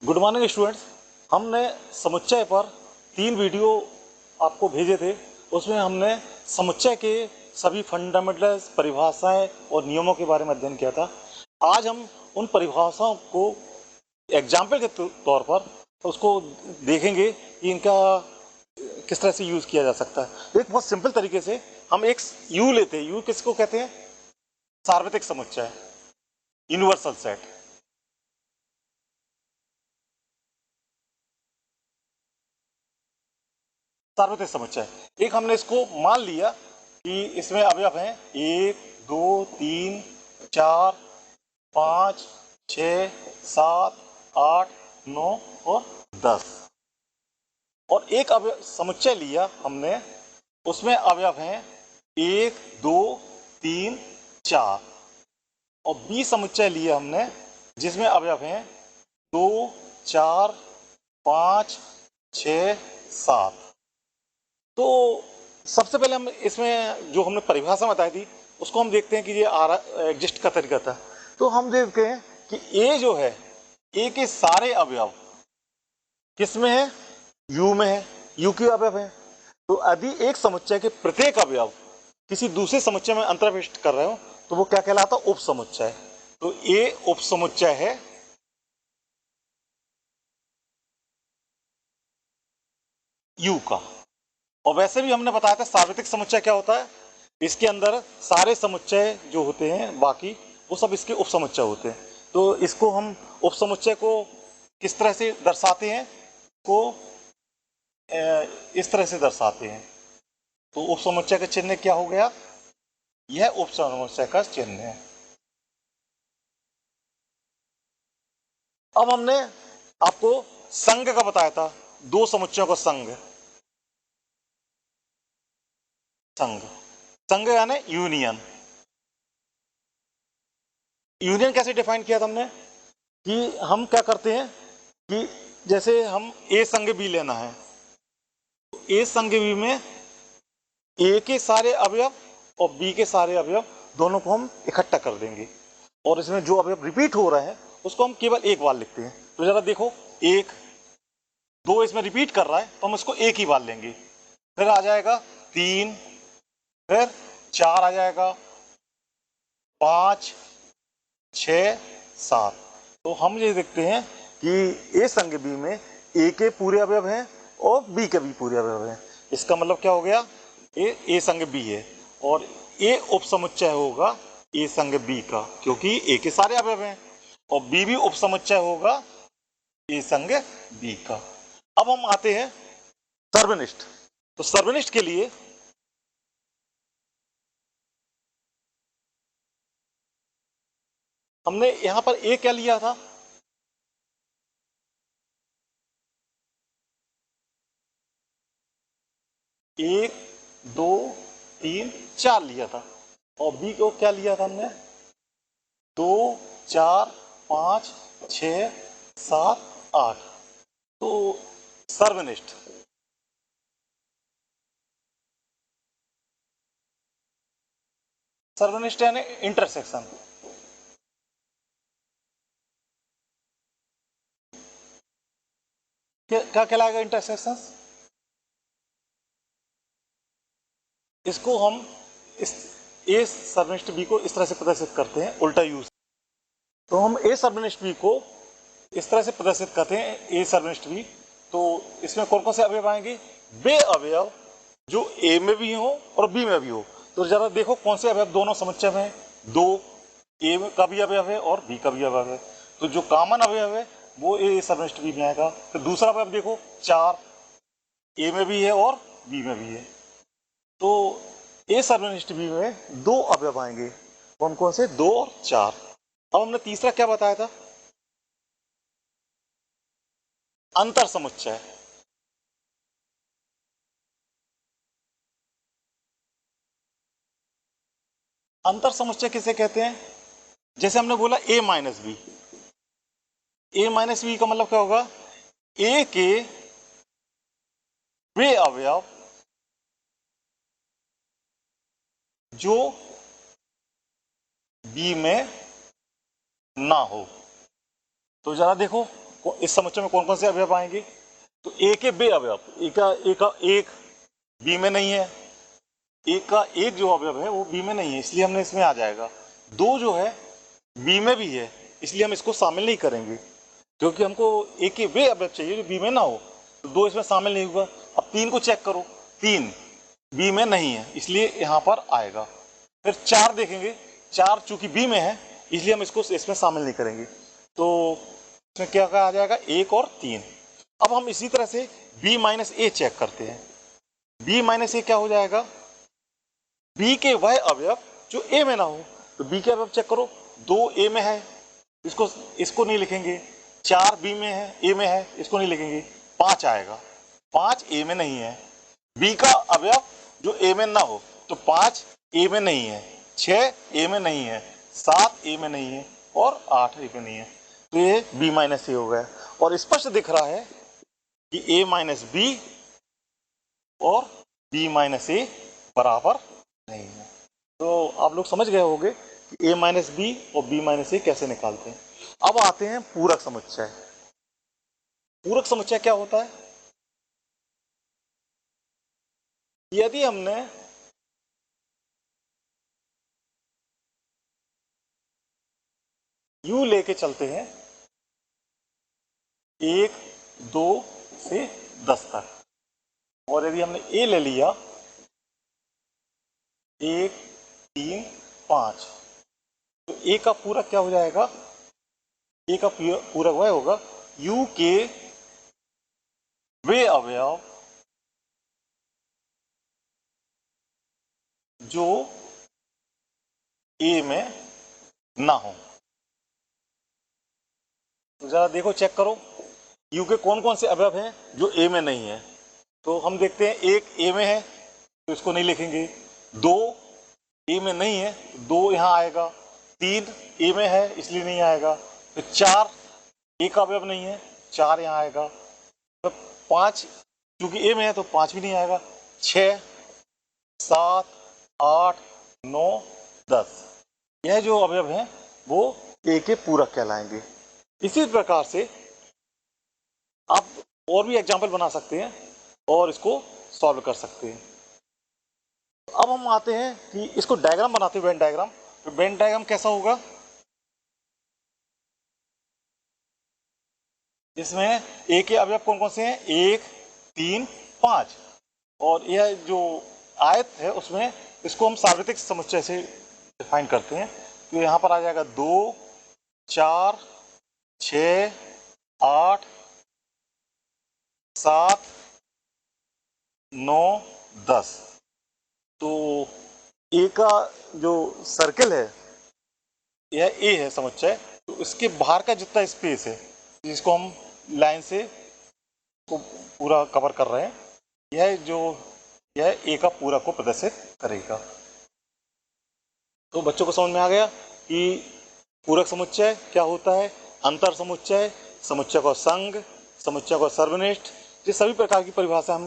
Good morning students. हमने समुच्चय पर 3 वीडियो आपको भेजे थे। उसमें हमने समुच्चय के सभी फंडामेंटल्स, परिभाषाएं और नियमों के बारे में अध्ययन किया था। आज हम उन परिभाषाओं को एग्जाम्पल के तौर पर उसको देखेंगे कि इनका किस तरह से यूज किया जा सकता है। एक बहुत सिंपल तरीके से हम एक यू लेते हैं। यू किसको कहते हैं? सार्वत्रिक समुच्चय, यूनिवर्सल सेट। सार्वत्रिक समुच्चय। एक हमने इसको मान लिया कि इसमें अवयव हैं 1, 2, 3, 4, 5, 6, 7, 8, 9 और 10। और एक अवयव समुच्चय लिया हमने, उसमें अवयव हैं 1, 2, 3, 4। और बी समुच्चय लिया हमने जिसमें अवयव हैं 2, 4, 5, 6, 7। तो सबसे पहले हम इसमें जो हमने परिभाषा बताई थी उसको हम देखते हैं कि ये एग्जिस्ट का तरीका था। तो हम देखते हैं कि ए जो है, ए के सारे अवयव किस में है? यू में है। यू के अवयव है। तो यदि एक समुच्चय के प्रत्येक अवयव किसी दूसरे समुच्चय में अंतर्विष्ट कर रहे हो तो वो क्या कहलाता? उप समुच्चय। तो ए उप समुच्चय है यू का। और वैसे भी हमने बताया था सार्वत्रिक समुच्चय क्या होता है। इसके अंदर सारे समुच्चय जो होते हैं बाकी, वो सब इसके उप समुच्चय होते हैं। तो इसको हम उप समुच्चय को किस तरह से दर्शाते हैं? को इस तरह से दर्शाते हैं। तो उप समुच्चय का चिन्ह क्या हो गया? यह उप समुच्चय का चिन्ह है। अब हमने आपको संघ का बताया था, दो समुच्चयों का संघ। संघ संघ यानी यूनियन। यूनियन कैसे डिफाइन किया था हमने कि हम क्या करते हैं कि जैसे हम ए संघ बी लेना है, तो ए संघ बी में ए के सारे अवयव और बी के सारे अवयव दोनों को हम इकट्ठा कर देंगे। और इसमें जो अवयव रिपीट हो रहे हैं उसको हम केवल एक बार लिखते हैं। तो जरा देखो, 1, 2 इसमें रिपीट कर रहा है तो हम इसको एक ही बार लेंगे। फिर आ जाएगा 3, फिर 4 आ जाएगा, 5, 6, 7। तो हम ये देखते हैं कि ए संघ बी में ए के पूरे अवयव हैं और बी के भी पूरे अवयव हैं। इसका मतलब क्या हो गया? ए संघ बी है और ए उप समुच्चय होगा ए संघ बी का, क्योंकि ए के सारे अवयव हैं। और बी भी उप समुच्चय होगा ए संघ बी का। अब हम आते हैं सर्वनिष्ठ। तो सर्वनिष्ठ के लिए हमने यहां पर ए क्या लिया था? 1, 2, 3, 4 लिया था। और बी को क्या लिया था हमने? 2, 4, 5, 6, 7, 8। तो सर्वनिष्ठ सर्वनिष्ठ यानी इंटरसेक्शन। क्या कहलाएगा इंटरसेक्शन? इसको हम इस ए सर्वनिष्ठ बी को इस तरह से प्रदर्शित करते हैं, उल्टा यूज। तो हम ए सर्वनिष्ठ बी को इस तरह से प्रदर्शित करते हैं, ए सर्वनिष्ठ बी। तो इसमें कौन कौन से अवयव आएंगे? वे अवयव जो ए में भी हो और बी में भी हो। तो जरा देखो कौन से अवयव दोनों समुच्चय में? 2 ए का भी अवयव है और बी का भी अवयव है। तो जो कॉमन अवयव है वो ए सर्वनिष्ठ बी में आएगा। फिर दूसरा अवयव देखो, 4 ए में भी है और बी में भी है। तो ए सर्वनिष्ठ बी में 2 अवयव आएंगे। कौन कौन से? 2 और 4। अब हमने तीसरा क्या बताया था? अंतर समुच्चय। अंतर समुच्चय किसे कहते हैं? जैसे हमने बोला ए माइनस बी। ए माइनस बी का मतलब क्या होगा? ए के वे अवयव जो बी में ना हो। तो जरा देखो, इस समुच्चय में कौन कौन से अवयव आएंगे? तो ए के बे अवयव, एक बी में नहीं है, एक का एक जो अवयव है वो बी में नहीं है, इसलिए हमने इसमें आ जाएगा। दो जो है बी में भी है, इसलिए हम इसको शामिल नहीं करेंगे, क्योंकि हमको ए के वे अवयव चाहिए जो बी में ना हो, तो दो इसमें शामिल नहीं होगा। अब तीन को चेक करो, तीन बी में नहीं है, इसलिए यहाँ पर आएगा। फिर चार देखेंगे, चार चूंकि बी में है इसलिए हम इसको इसमें शामिल नहीं करेंगे, तो इसमें क्या आ जाएगा? एक और तीन। अब हम इसी तरह से बी माइनस ए चेक करते हैं। बी माइनस ए क्या हो जाएगा? बी के वह अवयव जो ए में ना हो, तो बी के अवयव चेक करो, दो ए में है, इसको नहीं लिखेंगे, चार बी में है, ए में है, इसको नहीं लिखेंगे, पांच आएगा, पांच ए में नहीं है। बी का अवयव जो ए में ना हो, तो पांच ए में नहीं है, छह ए में नहीं है, सात ए में नहीं है और आठ ए में नहीं है, तो ये बी माइनस ए हो गया। और स्पष्ट दिख रहा है कि ए माइनस बी और बी माइनस ए बराबर नहीं है। तो आप लोग समझ गए होंगे कि ए माइनस बी और बी माइनस ए कैसे निकालते हैं। अब आते हैं पूरक समुच्चय। पूरक समुच्चय क्या होता है? यदि हमने यू लेके चलते हैं 1, 2 से 10 तक, और यदि हमने ए ले लिया 1, 3, 5, तो ए का पूरक क्या हो जाएगा? ए का पूरक वह होगा यू के वे अवयव जो ए में ना हो। तो जरा देखो, चेक करो यू के कौन कौन से अवयव हैं जो ए में नहीं है। तो हम देखते हैं, एक ए में है तो इसको नहीं लिखेंगे, दो ए में नहीं है तो दो यहाँ आएगा, तीन ए में है इसलिए नहीं आएगा, तो चार ए का अवयव नहीं है, चार यहाँ आएगा, तो पाँच क्योंकि ए में है तो पाँच भी नहीं आएगा, छः, सात, आठ, नौ, 10, यह जो अवयव हैं वो ए के पूरक कहलाएंगे। इसी प्रकार से आप और भी एग्जाम्पल बना सकते हैं और इसको सॉल्व कर सकते हैं। अब हम आते हैं कि इसको डायग्राम बनाते हैं, वेन डायग्राम। तो वेन डायग्राम कैसा होगा? इसमें ए के अवयव कौन कौन से हैं? 1, 3, 5, और यह जो आयत है उसमें इसको हम सार्वत्रिक समुच्चय से डिफाइन करते हैं। तो यहाँ पर आ जाएगा 2, 4, 6, 8, 7, 9, 10। तो ए का जो सर्किल है यह ए है समुच्चय, तो इसके बाहर का जितना स्पेस है जिसको हम लाइन से को पूरा कवर कर रहे हैं, यह ए का पूरा को प्रदर्शित करेगा। तो बच्चों को समझ में आ गया कि पूरक समुच्चय क्या होता है, अंतर समुच्चय, समुच्चय का संघ, समुच्चय का सर्वनिष्ठ, ये सभी प्रकार की परिभाषा हमने